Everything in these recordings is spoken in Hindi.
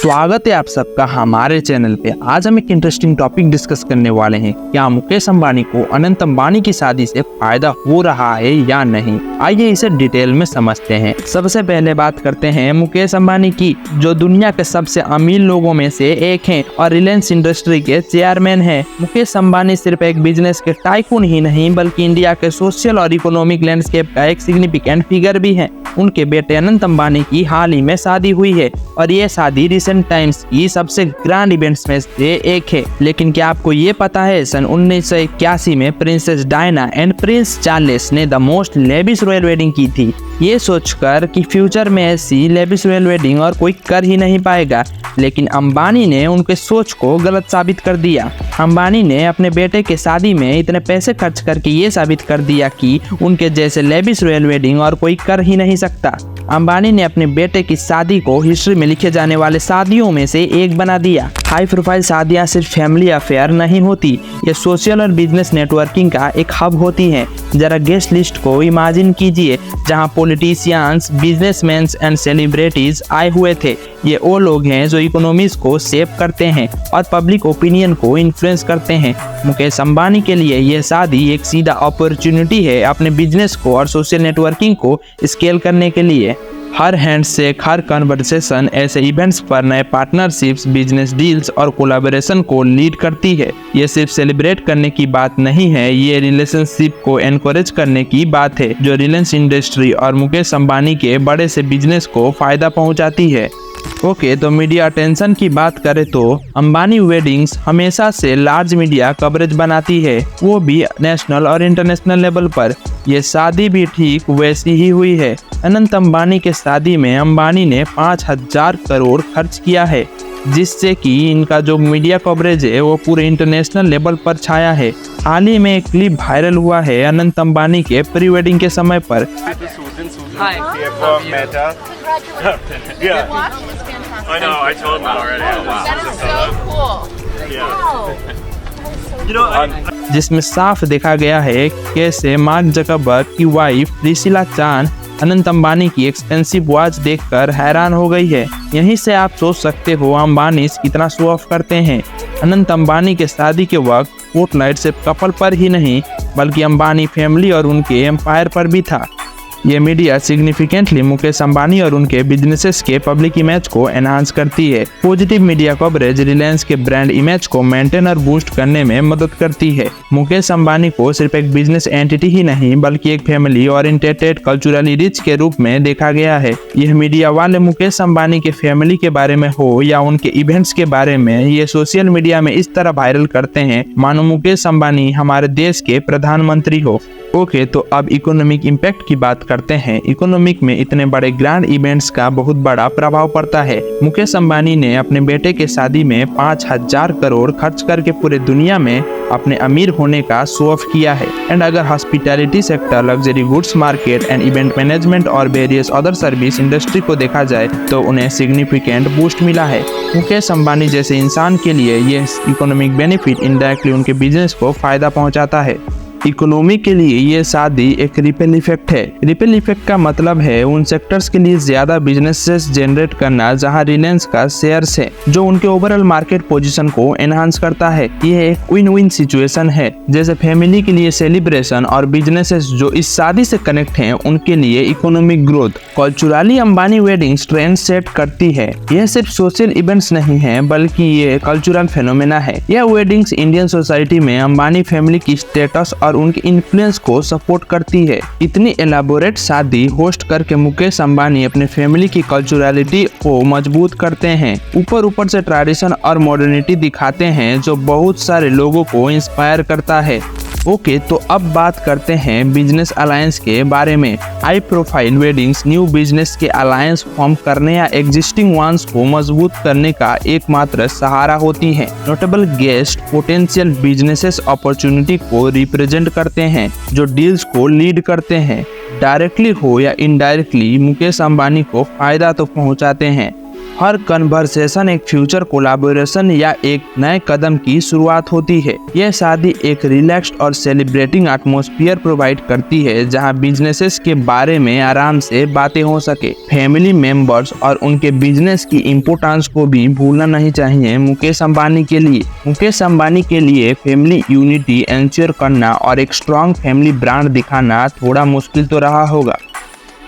स्वागत है आप सबका हमारे चैनल पे। आज हम एक इंटरेस्टिंग टॉपिक डिस्कस करने वाले हैं। क्या मुकेश अंबानी को अनंत अंबानी की शादी से फायदा हो रहा है या नहीं, आइए इसे डिटेल में समझते हैं। सबसे पहले बात करते हैं मुकेश अंबानी की, जो दुनिया के सबसे अमीर लोगों में से एक हैं और रिलायंस इंडस्ट्री के चेयरमैन हैं। मुकेश अंबानी सिर्फ एक बिजनेस के टाइकून ही नहीं बल्कि इंडिया के सोशल और इकोनॉमिक लैंडस्केप का एक सिग्निफिकेंट फिगर भी है। उनके बेटे अनंत अंबानी की हाल ही में शादी हुई है और ये शादी रिसेंट टाइम्स की सबसे ग्रैंड इवेंट्स में से एक है। लेकिन क्या आपको ये पता है, सन 1981 में princess Diana and prince Charles ने the most lavish royal wedding की थी, ये सोचकर कि फ्यूचर में ऐसी लेविश रॉयल वेडिंग और कोई कर ही नहीं पाएगा। लेकिन अंबानी ने उनके सोच को गलत साबित कर दिया। अंबानी ने अपने बेटे के शादी में इतने पैसे खर्च करके ये साबित कर दिया कि उनके जैसे लेविश रॉयल वेडिंग और कोई कर ही नहीं सकता। अंबानी ने अपने बेटे की शादी को हिस्ट्री में लिखे जाने वाले शादियों में से एक बना दिया। हाई प्रोफाइल शादियां सिर्फ फैमिली अफेयर नहीं होती, ये सोशल और बिजनेस नेटवर्किंग का एक हब होती हैं। जरा गेस्ट लिस्ट को इमेजिन कीजिए, जहां पॉलिटिशियंस, बिजनेसमैन एंड सेलिब्रिटीज आए हुए थे। ये वो लोग हैं जो इकोनॉमीज को शेप करते हैं और पब्लिक ओपिनियन को इन्फ्लुएंस करते हैं। मुकेश अंबानी के लिए यह शादी एक सीधा अपॉर्चुनिटी है अपने बिजनेस को और सोशल नेटवर्किंग को स्केल करने के लिए। हर हैंडशेक, हर कन्वर्सेशन ऐसे इवेंट्स पर नए पार्टनरशिप्स, बिजनेस डील्स और कोलैबोरेशन को लीड करती है। ये सिर्फ सेलिब्रेट करने की बात नहीं है, ये रिलेशनशिप को एनकरेज करने की बात है, जो रिलायंस इंडस्ट्री और मुकेश अंबानी के बड़े से बिजनेस को फायदा पहुंचाती है। ओके, तो मीडिया अटेंशन की बात करें तो अंबानी वेडिंग्स हमेशा से लार्ज मीडिया कवरेज बनाती है, वो भी नेशनल और इंटरनेशनल लेवल पर। ये शादी भी ठीक वैसी ही हुई है। अनंत अंबानी के शादी में अंबानी ने 5000 करोड़ खर्च किया है, जिससे कि इनका जो मीडिया कवरेज है वो पूरे इंटरनेशनल लेवल पर छाया है। हाल ही में एक क्लिप वायरल हुआ है अनंत अंबानी के प्री वेडिंग के समय पर। जिसमें साफ देखा गया है कैसे मार्क जकरबर्ग की वाइफ प्रिसिला चान अनंत अंबानी की एक्सपेंसिव वॉच देखकर हैरान हो गई है। यहीं से आप सोच सकते हो अंबानी कितना शो ऑफ करते हैं। अनंत अंबानी के शादी के वक्त स्पॉटलाइट सिर्फ कपल पर ही नहीं बल्कि अंबानी फैमिली और उनके एम्पायर पर भी था। ये मीडिया सिग्निफिकेंटली मुकेश अंबानी और उनके बिजनेसेस के पब्लिक इमेज को एनहांस करती है। पॉजिटिव मीडिया कवरेज रिलायंस के ब्रांड इमेज को मेंटेन और बूस्ट करने में मदद करती है। मुकेश अंबानी को सिर्फ एक बिजनेस एंटिटी ही नहीं बल्कि एक फैमिली ओरिएंटेड, कल्चरली रिच के रूप में देखा गया है। यह मीडिया वाले मुकेश अंबानी के फैमिली के बारे में हो या उनके इवेंट्स के बारे में, ये सोशल मीडिया में इस तरह वायरल करते हैं मानो मुकेश अंबानी हमारे देश के प्रधानमंत्री हो। ओके, तो अब इकोनॉमिक इम्पैक्ट की बात करते हैं। इकोनॉमिक में इतने बड़े ग्रैंड इवेंट्स का बहुत बड़ा प्रभाव पड़ता है। मुकेश अंबानी ने अपने बेटे के शादी में 5000 करोड़ खर्च करके पूरे दुनिया में अपने अमीर होने का शो ऑफ किया है। एंड अगर hospitality sector, luxury goods market and event management और वेरियस अदर सर्विस इंडस्ट्री को देखा जाए तो उन्हें सिग्निफिकेंट बूस्ट मिला है। मुकेश अंबानी जैसे इंसान के लिए यह इकोनॉमिक बेनिफिट इनडायरेक्टली उनके बिजनेस को फायदा पहुंचाता है। इकोनॉमी के लिए ये शादी एक रिपल इफेक्ट है। रिपल इफेक्ट का मतलब है उन सेक्टर्स के लिए ज्यादा बिजनेसेस जनरेट करना जहां रिलायंस का शेयर्स है, जो उनके ओवरऑल मार्केट पोजीशन को एनहांस करता है। ये एक विन विन सिचुएशन है। जैसे फैमिली के लिए सेलिब्रेशन और बिजनेसेस जो इस शादी से कनेक्ट हैं उनके लिए economic growth. Culturally Ambani weddings trend set करती है। यह सिर्फ सोशल इवेंट्स नहीं है बल्कि ये कल्चरल फेनोमेना है। यह वेडिंग्स इंडियन सोसाइटी में अंबानी फैमिली की स्टेटस और उनके इन्फ्लुएंस को सपोर्ट करती है। इतनी एलाबोरेट शादी होस्ट करके मुकेश अंबानी अपने फैमिली की कल्चरलिटी को मजबूत करते हैं। ऊपर से ट्रेडिशन और मॉडर्निटी दिखाते हैं जो बहुत सारे लोगों को इंस्पायर करता है। ओके, तो अब बात करते हैं बिजनेस अलायंस के बारे में। High profile weddings new business के अलायंस फॉर्म करने या एग्जिस्टिंग वंस को मजबूत करने का एकमात्र सहारा होती हैं। Notable guest potential businesses opportunity को रिप्रेजेंट करते हैं, जो डील्स को लीड करते हैं। डायरेक्टली हो या इनडायरेक्टली मुकेश अंबानी को फायदा तो पहुंचाते हैं। हर कन्वर्सेशन एक फ्यूचर कोलैबोरेशन या एक नए कदम की शुरुआत होती है। यह शादी एक रिलैक्स्ड और सेलिब्रेटिंग एटमॉस्फेयर प्रोवाइड करती है जहां बिजनेसेस के बारे में आराम से बातें हो सके। फैमिली मेंबर्स और उनके बिजनेस की इम्पोर्टेंस को भी भूलना नहीं चाहिए। मुकेश अंबानी के लिए फैमिली यूनिटी एंश्योर करना और एक स्ट्रॉन्ग फैमिली ब्रांड दिखाना थोड़ा मुश्किल तो रहा होगा।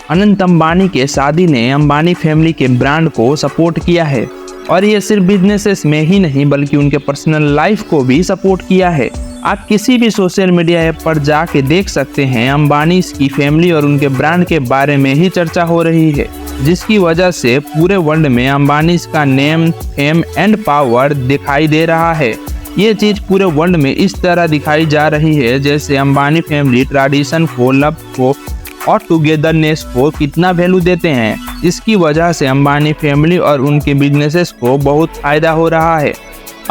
अनंत अंबानी के शादी ने अंबानी फैमिली के ब्रांड को सपोर्ट किया है और ये सिर्फ बिजनेसेस में ही नहीं बल्कि उनके पर्सनल लाइफ को भी सपोर्ट किया है। आप किसी भी सोशल मीडिया ऐप पर जाके देख सकते हैं अंबानी की फैमिली और उनके ब्रांड के बारे में ही चर्चा हो रही है, जिसकी वजह से पूरे वर्ल्ड में अंबानी का नेम, फेम एंड पावर दिखाई दे रहा है। ये चीज पूरे वर्ल्ड में इस तरह दिखाई जा रही है जैसे अंबानी फैमिली ट्रेडिशन को, लव को और टुगेदरनेस को कितना वैल्यू देते हैं। इसकी वजह से अंबानी फैमिली और उनके बिजनेसेस को बहुत फायदा हो रहा है।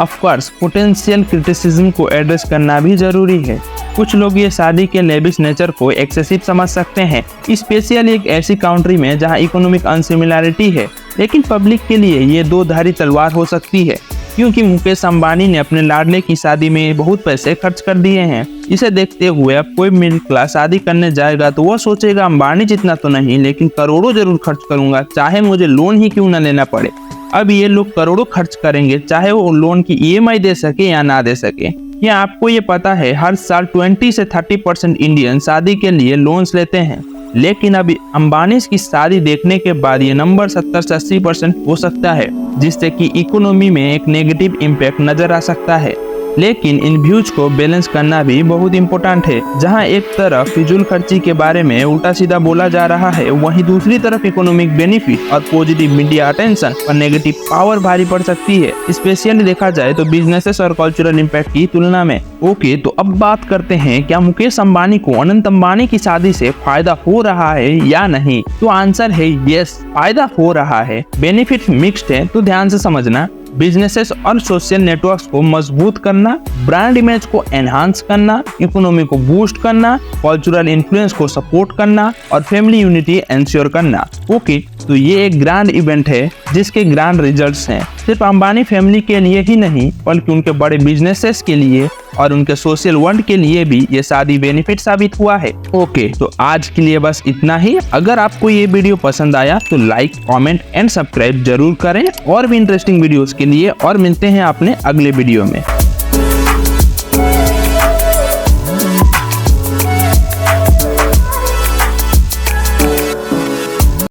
ऑफ कोर्स पोटेंशियल क्रिटिसिज्म को एड्रेस करना भी जरूरी है। कुछ लोग ये शादी के लेविश नेचर को एक्सेसिव समझ सकते हैं, स्पेशली एक ऐसी कंट्री में जहां इकोनॉमिक अनसिमिलरिटी है। लेकिन पब्लिक के लिए ये दो धारी तलवार हो सकती है, क्योंकि मुकेश अंबानी ने अपने लाडले की शादी में बहुत पैसे खर्च कर दिए हैं। इसे देखते हुए अब कोई मिडिल क्लास शादी करने जाएगा तो वह सोचेगा अंबानी जितना तो नहीं, लेकिन करोड़ों जरूर खर्च करूंगा, चाहे मुझे लोन ही क्यों न लेना पड़े। अब ये लोग करोड़ों खर्च करेंगे चाहे वो लोन की EMI दे सके या ना दे सके। या आपको ये पता है हर साल 20 से 30% इंडियन शादी के लिए लोन्स लेते हैं, लेकिन अभी अंबानी की शादी देखने के बाद ये नंबर 70 से 80% हो सकता है, जिससे कि इकोनॉमी में एक नेगेटिव इम्पैक्ट नजर आ सकता है। लेकिन इन व्यूज को बैलेंस करना भी बहुत इम्पोर्टेंट है। जहां एक तरफ फिजूल खर्ची के बारे में उल्टा सीधा बोला जा रहा है, वहीं दूसरी तरफ इकोनॉमिक बेनिफिट और पॉजिटिव मीडिया अटेंशन और नेगेटिव पावर भारी पड़ सकती है, स्पेशली देखा जाए तो बिजनेसेस और कल्चरल इम्पैक्ट की तुलना में। ओके, तो अब बात करते हैं क्या मुकेश अंबानी को अनंत अंबानी की शादी से फायदा हो रहा है या नहीं। तो आंसर है यस, फायदा हो रहा है। बेनिफिट मिक्स्ड है, तो ध्यान से समझना। बिजनेसेस और सोशल नेटवर्क्स को मजबूत करना, ब्रांड इमेज को एनहांस करना, इकोनॉमी को बूस्ट करना, कल्चरल इन्फ्लुएंस को सपोर्ट करना और फैमिली यूनिटी एंश्योर करना। ओके, तो ये एक ग्रैंड इवेंट है जिसके ग्रैंड रिजल्ट्स हैं सिर्फ अंबानी फैमिली के लिए ही नहीं बल्कि उनके बड़े बिजनेसेस के लिए और उनके सोशल वर्ल्ड के लिए भी ये शादी बेनिफिट साबित हुआ है। ओके, तो आज के लिए बस इतना ही। अगर आपको ये वीडियो पसंद आया तो लाइक, कमेंट एंड सब्सक्राइब जरूर करें और भी इंटरेस्टिंग वीडियोस के लिए। और मिलते हैं अपने अगले वीडियो में।